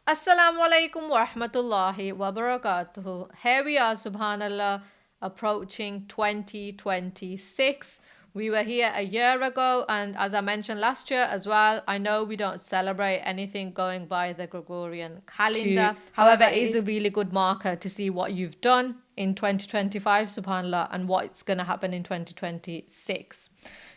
Assalamu alaikum wa rahmatullahi wa barakatuhu. Here we are, subhanallah, approaching 2026. We were here a year ago, and as I mentioned last year as well, I know we don't celebrate anything going by the Gregorian calendar. However, it is a really good marker to see what you've done in 2025, subhanallah, and what's going to happen in 2026.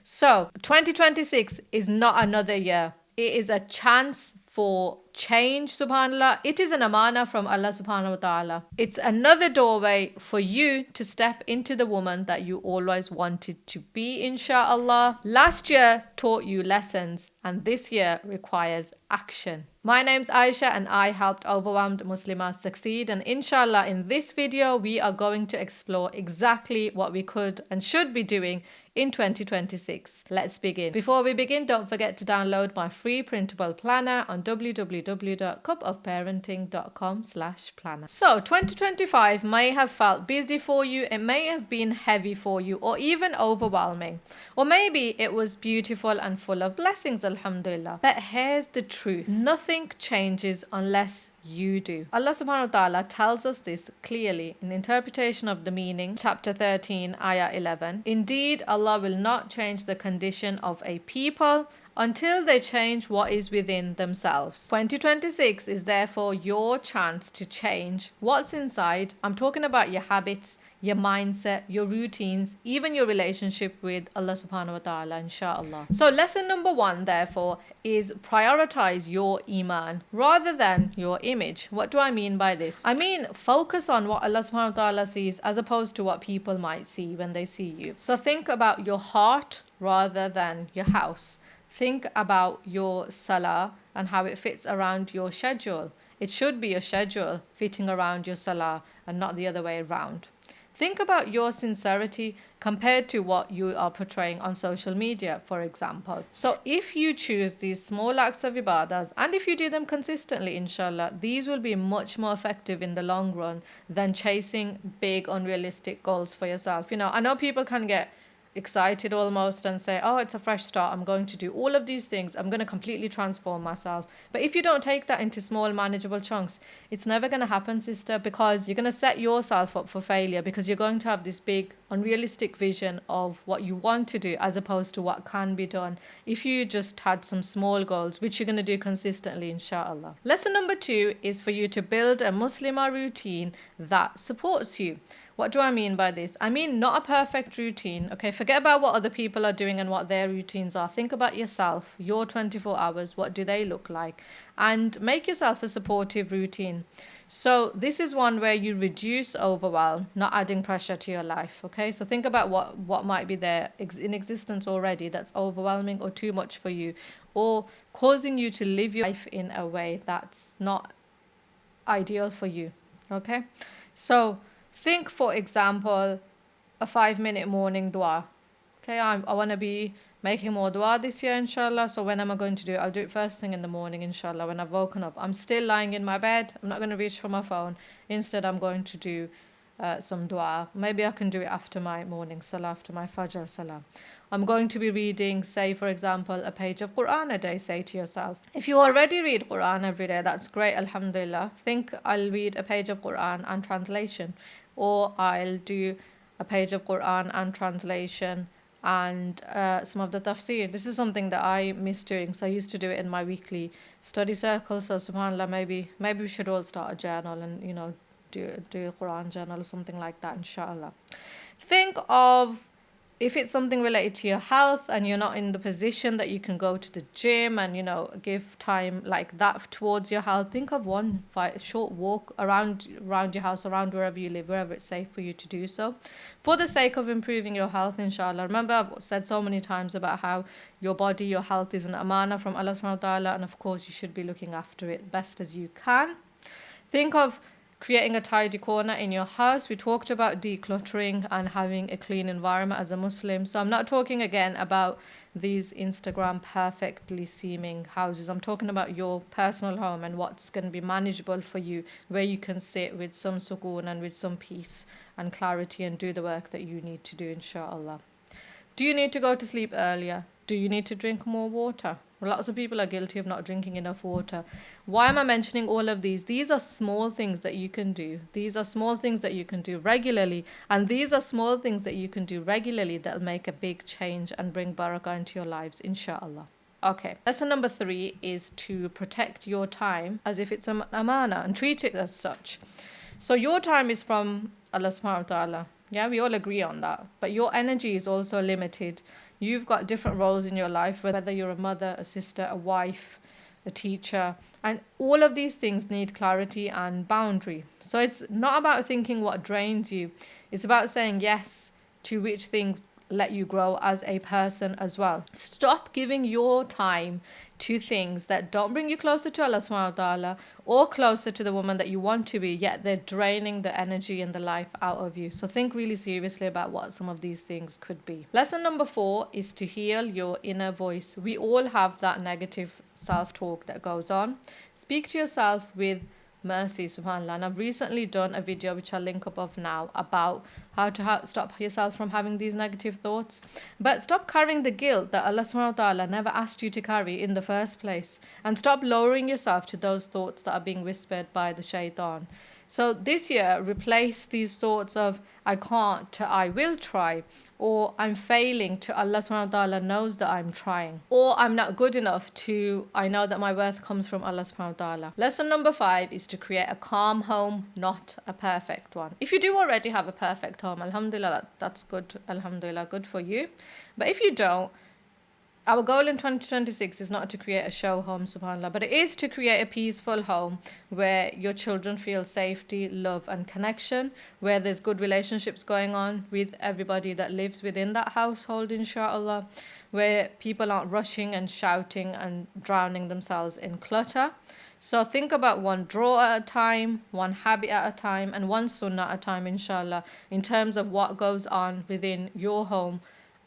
So, 2026 is not another year. It is a chance for change, subhanallah. It is an amana from Allah subhanahu wa ta'ala. It's another doorway for you to step into the woman that you always wanted to be, inshallah. Last year taught you lessons, and this year requires action. My name's Aisha, and I helped overwhelmed Muslimahs succeed. And inshallah, in this video, we are going to explore exactly what we could and should be doing in 2026. Let's begin. Before we begin, don't forget to download my free printable planner on www.cupofparenting.com/planner. So 2025 may have felt busy for you, it may have been heavy for you, or even overwhelming. Or maybe it was beautiful and full of blessings, alhamdulillah. But here's the truth. Nothing changes unless you do. Allah subhanahu wa ta'ala tells us this clearly in interpretation of the meaning, chapter 13, ayah 11. Indeed, Allah will not change the condition of a people until they change what is within themselves. 2026 is therefore your chance to change what's inside. I'm talking about your habits, your mindset, your routines, even your relationship with Allah subhanahu wa ta'ala, inshallah. So lesson number 1, therefore, is prioritize your iman rather than your image. What do I mean by this? I mean, focus on what Allah subhanahu wa ta'ala sees as opposed to what people might see when they see you. So think about your heart rather than your house. Think about your salah and how it fits around your schedule. It should be your schedule fitting around your salah and not the other way around. Think about your sincerity compared to what you are portraying on social media, for example. So if you choose these small acts of ibadah, and if you do them consistently, inshallah, these will be much more effective in the long run than chasing big unrealistic goals for yourself. I know people can get excited almost and say, oh, it's a fresh start, I'm going to do all of these things, I'm going to completely transform myself. But if you don't take that into small manageable chunks, it's never going to happen, sister, because you're going to set yourself up for failure, because you're going to have this big unrealistic vision of what you want to do as opposed to what can be done if you just had some small goals, which you're going to do consistently, inshallah. Lesson number 2 is for you to build a Muslimah routine that supports you. What do I mean by this? I mean, not a perfect routine. Okay, forget about what other people are doing and what their routines are. Think about yourself, your 24 hours. What do they look like? And make yourself a supportive routine. So this is one where you reduce overwhelm, not adding pressure to your life. Okay, so think about what might be there in existence already that's overwhelming or too much for you, or causing you to live your life in a way that's not ideal for you. Okay, so think, for example, a 5-minute morning dua. Okay, I want to be making more dua this year, inshallah. So when am I going to do it? I'll do it first thing in the morning, inshallah. When I've woken up, I'm still lying in my bed. I'm not going to reach for my phone. Instead, I'm going to do some dua. Maybe I can do it after my morning salah, after my fajr salah. I'm going to be reading, say, for example, a page of Quran a day, say to yourself. If you already read Quran every day, that's great, alhamdulillah. Think, I'll read a page of Quran and translation, or I'll do a page of Quran and translation and some of the tafsir. This is something that I miss doing, so I used to do it in my weekly study circle. So subhanallah, maybe we should all start a journal and do a Quran journal or something like that, inshallah. Think of, if it's something related to your health and you're not in the position that you can go to the gym and give time like that towards your health, think of one short walk around your house, around wherever you live, wherever it's safe for you to do so, for the sake of improving your health, inshallah. Remember, I've said so many times about how your body, your health is an amana from Allah subhanahu wa ta'ala, and of course you should be looking after it best as you can. Think of creating a tidy corner in your house. We talked about decluttering and having a clean environment as a Muslim. So I'm not talking again about these Instagram perfectly seeming houses. I'm talking about your personal home and what's going to be manageable for you, where you can sit with some sukoon and with some peace and clarity and do the work that you need to do, inshallah. Do you need to go to sleep earlier? Do you need to drink more water? Lots of people are guilty of not drinking enough water. Why am I mentioning all of these? These are small things that you can do. These are small things that you can do regularly. And these are small things that you can do regularly that'll make a big change and bring barakah into your lives, inshallah. Okay, lesson number 3 is to protect your time as if it's an amana and treat it as such. So your time is from Allah subhanahu wa ta'ala. Yeah, we all agree on that. But your energy is also limited. You've got different roles in your life, whether you're a mother, a sister, a wife, a teacher, and all of these things need clarity and boundary. So it's not about thinking what drains you. It's about saying yes to which things let you grow as a person as well. Stop giving your time to things that don't bring you closer to Allah subhanahu wa ta'ala or closer to the woman that you want to be, yet they're draining the energy and the life out of you. So think really seriously about what some of these things could be. Lesson number 4 is to heal your inner voice. We all have that negative self-talk that goes on. Speak to yourself with mercy, subhanallah. And I've recently done a video which I'll link above now about how to stop yourself from having these negative thoughts. But stop carrying the guilt that Allah subhanahu wa ta'ala never asked you to carry in the first place, and stop lowering yourself to those thoughts that are being whispered by the shaitan. So this year, replace these thoughts of I can't to I will try, or I'm failing to Allah subhanahu wa ta'ala knows that I'm trying, or I'm not good enough to I know that my worth comes from Allah subhanahu wa ta'ala. Lesson number 5 is to create a calm home, not a perfect one. If you do already have a perfect home, alhamdulillah, that's good, alhamdulillah, good for you. But if you don't, our goal in 2026 is not to create a show home, subhanAllah, but it is to create a peaceful home where your children feel safety, love and connection, where there's good relationships going on with everybody that lives within that household, inshallah, where people aren't rushing and shouting and drowning themselves in clutter. So think about one drawer at a time, one habit at a time, and one sunnah at a time, inshallah, in terms of what goes on within your home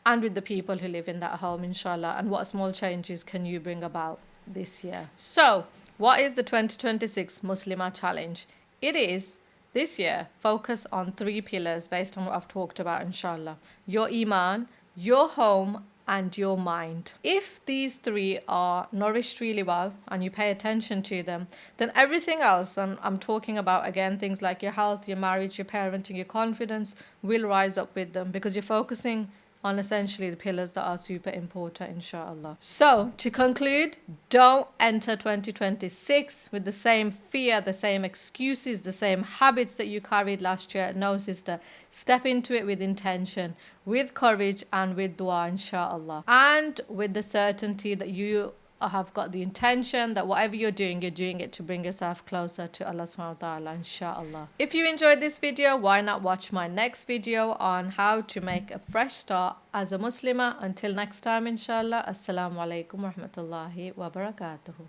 and with the people who live in that home, inshallah, and what small changes can you bring about this year. So, what is the 2026 Muslimah challenge? It is, this year, focus on 3 pillars based on what I've talked about, inshallah. Your iman, your home, and your mind. If these 3 are nourished really well and you pay attention to them, then everything else, I'm talking about again things like your health, your marriage, your parenting, your confidence, will rise up with them because you're focusing on essentially the pillars that are super important, inshallah. So, to conclude, don't enter 2026 with the same fear, the same excuses, the same habits that you carried last year. No, sister. Step into it with intention, with courage, and with dua, inshallah. And with the certainty that you have got the intention that whatever you're doing it to bring yourself closer to Allah subhanahu wa ta'ala, inshallah. If you enjoyed this video, why not watch my next video on how to make a fresh start as a Muslimah. Until next time, inshallah. Assalamu alaikum wa rahmatullahi wa barakatuhu.